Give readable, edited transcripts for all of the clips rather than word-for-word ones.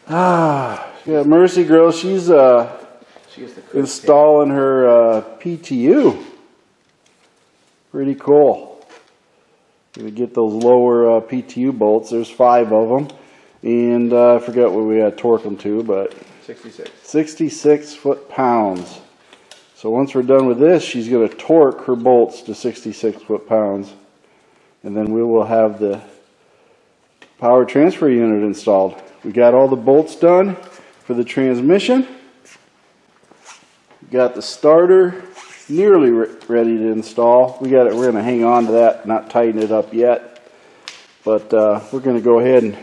Yeah, Mercy Girl, she's installing her PTU. Pretty cool. Gonna get those lower PTU bolts. There's 5 of them, and I forget what we had to torque them to, but 66 foot-pounds. So once we're done with this, she's gonna torque her bolts to 66 foot-pounds, and then we will have the power transfer unit installed. We got all the bolts done for the transmission. Got the starter nearly ready to install. We're going to hang on to that, not tighten it up yet. But we're going to go ahead and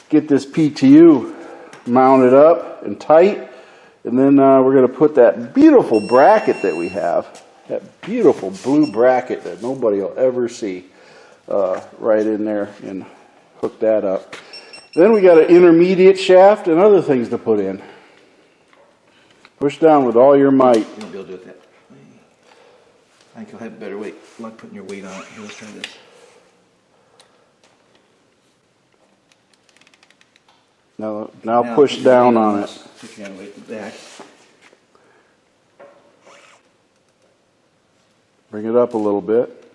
get this PTU mounted up and tight. And then we're going to put that beautiful bracket that we have, that beautiful blue bracket that nobody will ever see, right in there, and hook that up. Then we got an intermediate shaft and other things to put in. Push down with all your might. You won't be able to do it that way. I think you'll have better weight. Like putting your weight on it. Here, let's try this. Now push down on it. Put your hand weight back. Bring it up a little bit.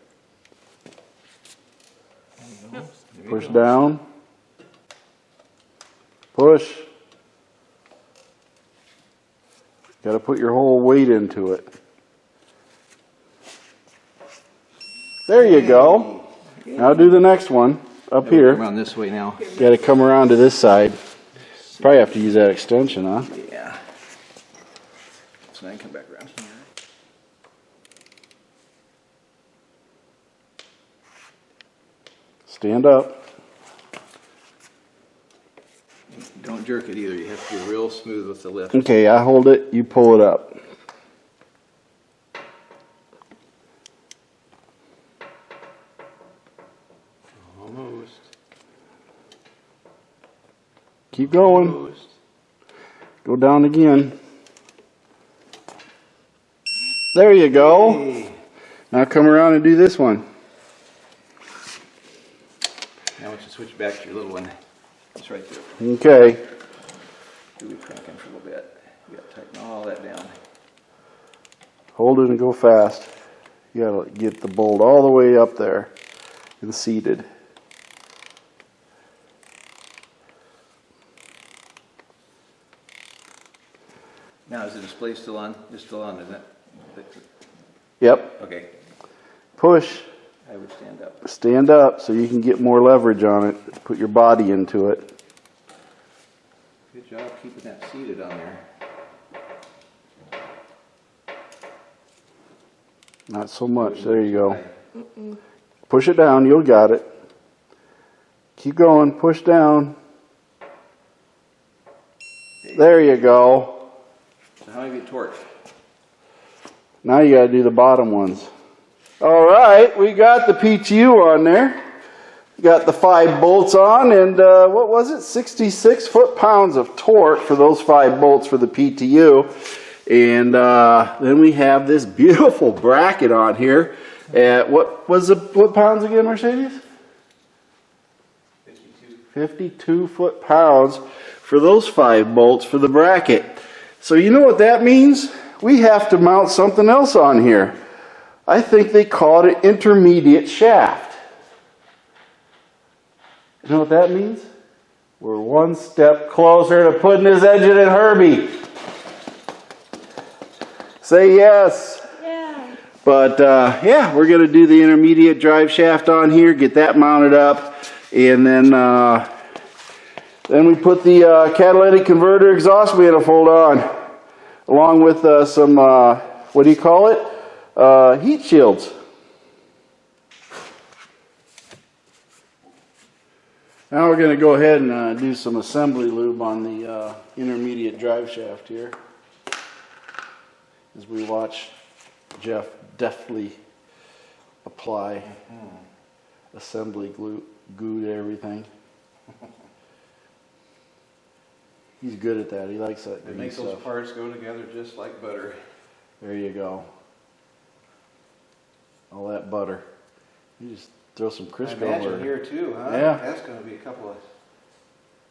There you go. Push down. Push. Got to put your whole weight into it. There you go. Now do the next one up here. Around this way now. Got to come around to this side. Probably have to use that extension, huh? Yeah. So now I can come back around here. Stand up. Don't jerk it either. You have to be real smooth with the lift. Okay, I hold it, you pull it up. Almost. Keep going. Almost. Go down again. There you go. Hey. Now come around and do this one. Now once you switch back to your little one, it's right there. Okay. Do we crank in for a little bit? You got to tighten all that down. Hold it and go fast. You gotta get the bolt all the way up there and seated. Now is the display still on? It's still on, isn't it? Yep. Okay. Push. I would stand up. Stand up so you can get more leverage on it. Put your body into it. Good job keeping that seated on there. Not so much. There you go. Push it down. You'll got it. Keep going. Push down. There you go. So how do you torque? Now you got to do the bottom ones. All right, we got the PTU on there. Got the 5 bolts on, and what was it? 66 foot-pounds of torque for those 5 bolts for the PTU. And then we have this beautiful bracket on here. At what pounds again, Mercedes? 52 foot-pounds for those 5 bolts for the bracket. So you know what that means? We have to mount something else on here. I think they call it an intermediate shaft. You know what that means? We're one step closer to putting this engine in Herbie. Say yes. Yeah. But yeah, we're going to do the intermediate drive shaft on here, get that mounted up, and then we put the catalytic converter exhaust manifold on, along with some, what do you call it? Heat shields. Now we're going to go ahead and do some assembly lube on the intermediate drive shaft here, as we watch Jeff deftly apply assembly goo to everything. He's good at that. He likes that. It makes those parts go together just like butter. There you go. All that butter. You just throw some Crisco I imagine over here too, huh? Yeah. That's going to be a couple of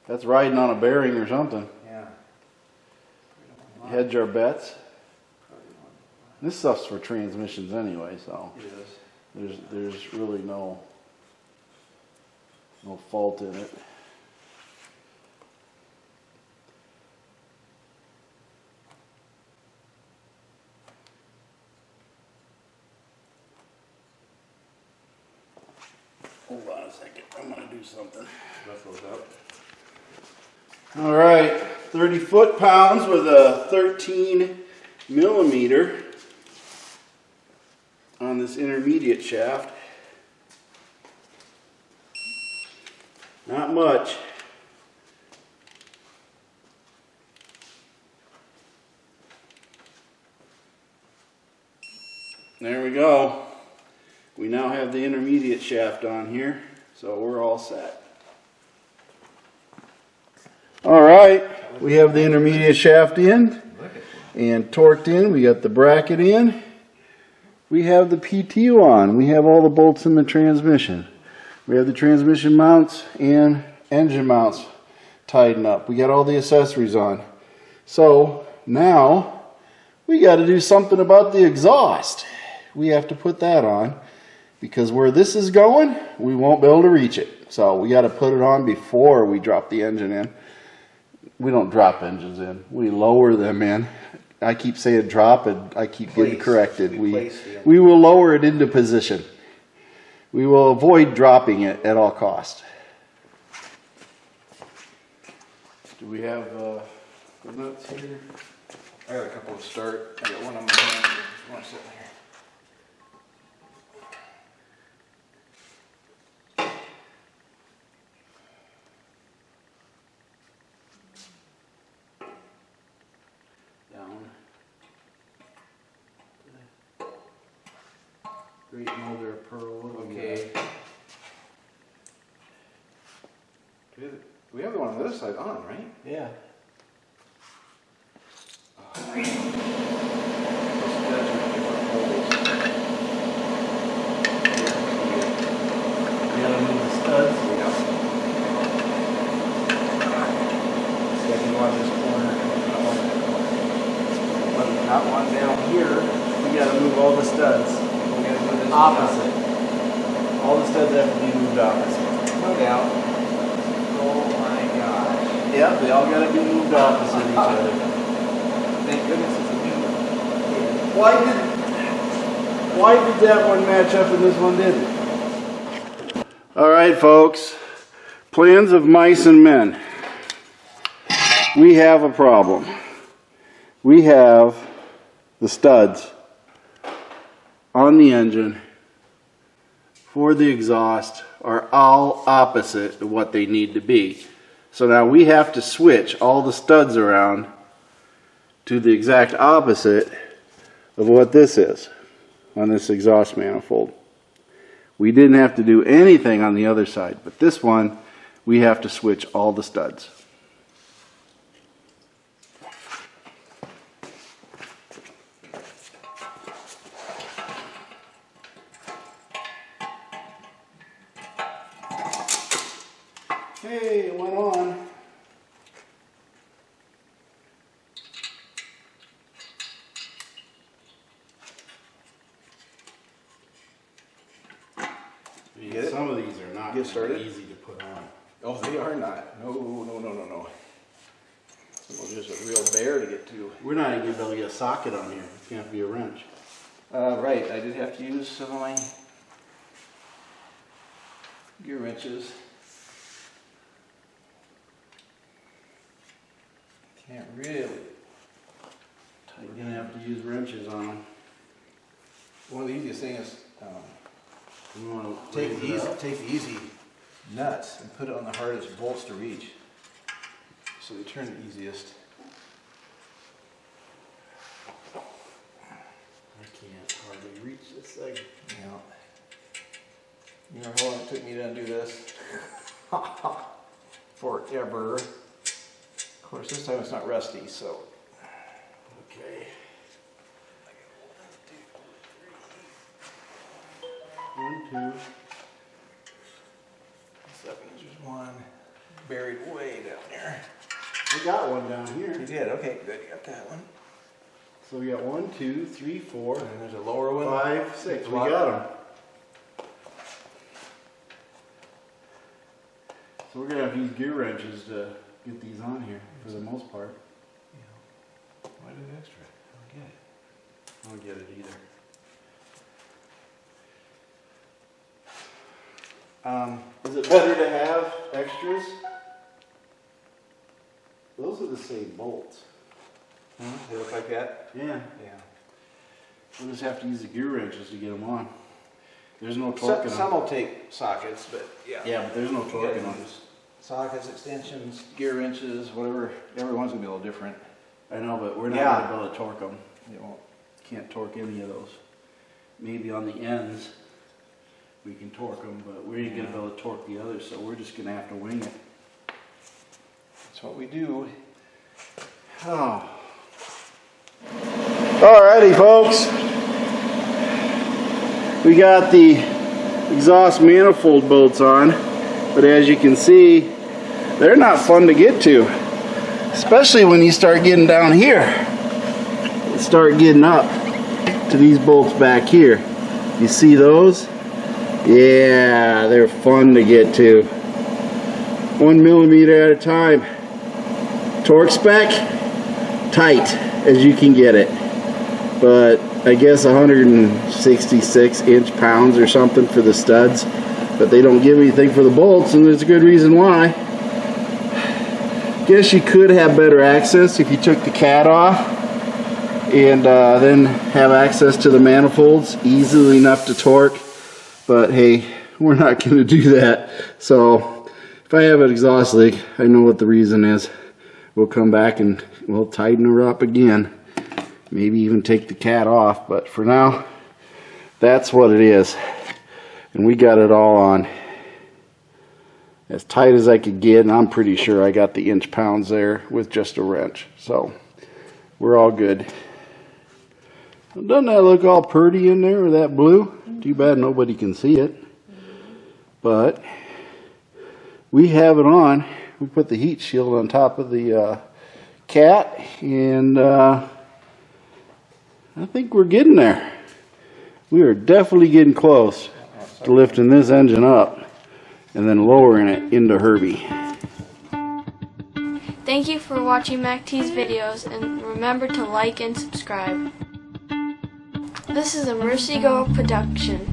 That's riding on a bearing or something. Yeah. Hedge our bets. This stuff's for transmissions anyway, so It is. there's really no fault in it. Hold on a second, I'm gonna do something. All right, 30 foot-pounds with a 13 millimeter on this intermediate shaft. Not much. There we go. We now have the intermediate shaft on here, so we're all set. All right, we have the intermediate shaft in and torqued in. We got the bracket in. We have the PTU on. We have all the bolts in the transmission. We have the transmission mounts and engine mounts tightened up. We got all the accessories on. So now we got to do something about the exhaust. We have to put that on because where this is going, we won't be able to reach it. So we got to put it on before we drop the engine in. We don't drop engines in. We lower them in. I keep saying drop and I keep getting corrected. We will lower it into position. We will avoid dropping it at all costs. Do we have the nuts here? I got a couple to start. I got one on my hand. One sitting here. Down. Great mother of pearl. Okay. We have the one on the other side on, right? Yeah. We gotta move the studs. Second one this corner. Not one down here. We gotta move all the studs. We gotta move this Opposite. All the studs have to be moved opposite. No doubt. Oh my gosh. Yep, they all gotta be moved opposite each other. Thank goodness it's a new one. Why did that one match up and this one didn't? All right, folks. Plans of mice and men. We have a problem. We have the studs on the engine for the exhaust are all opposite of what they need to be. So now we have to switch all the studs around to the exact opposite of what this is on this exhaust manifold. We didn't have to do anything on the other side, but this one we have to switch all the studs. Hey, it went on. Get it? Some of these are not Get started? easy to put on. Oh, they are not. No. Well, just a real bear to get to. We're not even going to be able to get a socket on here. It's going to have to be a wrench. Right, I did have to use some of my gear wrenches. Can't really. We're going to have to use wrenches on them. One of the easiest things is We want to take the easy nuts and put it on the hardest bolts to reach. So they turn the easiest. I can't hardly reach this thing. Yeah. You know how long it took me to undo this? Forever. Of course, this time it's not rusty, so. Okay. 1, 2. 7 inches, 1. buried way down there. We got one down here. You did, okay, good, you got that one. So we got 1, 2, 3, 4, And there's a lower one. 5, 6. We Lock. got them. So we're gonna have to use gear wrenches to get these on here for the most part. Yeah. Why do extra? I don't get it. I don't get it either. Is it better to have extras? Those are the same bolts. They look like that? Yeah. Yeah. We'll just have to use the gear wrenches to get them on. There's no torque in them. Some will take sockets, but yeah. Yeah, but there's no torque in them. Sockets, extensions, gear wrenches, whatever. Every one's gonna be a little different. I know, but we're not Yeah. gonna be able to torque them. You won't. Can't torque any of those. Maybe on the ends we can torque them, but we ain't gonna be able to torque the others, so we're just gonna have to wing it. That's what we do. Oh. Alrighty, folks. We got the exhaust manifold bolts on, but as you can see, they're not fun to get to, especially when you start getting down here. Start getting up to these bolts back here. You see those? Yeah, they're fun to get to. 1 millimeter at a time. Torque spec, tight as you can get it. But I guess 166 inch-pounds or something for the studs. But they don't give anything for the bolts, and there's a good reason why. Guess you could have better access if you took the cat off and then have access to the manifolds easily enough to torque. But hey, we're not going to do that. So if I have an exhaust leak, I know what the reason is. We'll come back and we'll tighten her up again. Maybe even take the cat off, but for now, that's what it is. And we got it all on as tight as I could get, and I'm pretty sure I got the inch-pounds there with just a wrench. So we're all good. Well, doesn't that look all pretty in there with that blue? Too bad nobody can see it. But we have it on. We put the heat shield on top of the cat, and I think we're getting there. We are definitely getting close to lifting this engine up and then lowering it into Herbie. Thank you for watching MACT's videos, and remember to like and subscribe. This is a Mercy Go production.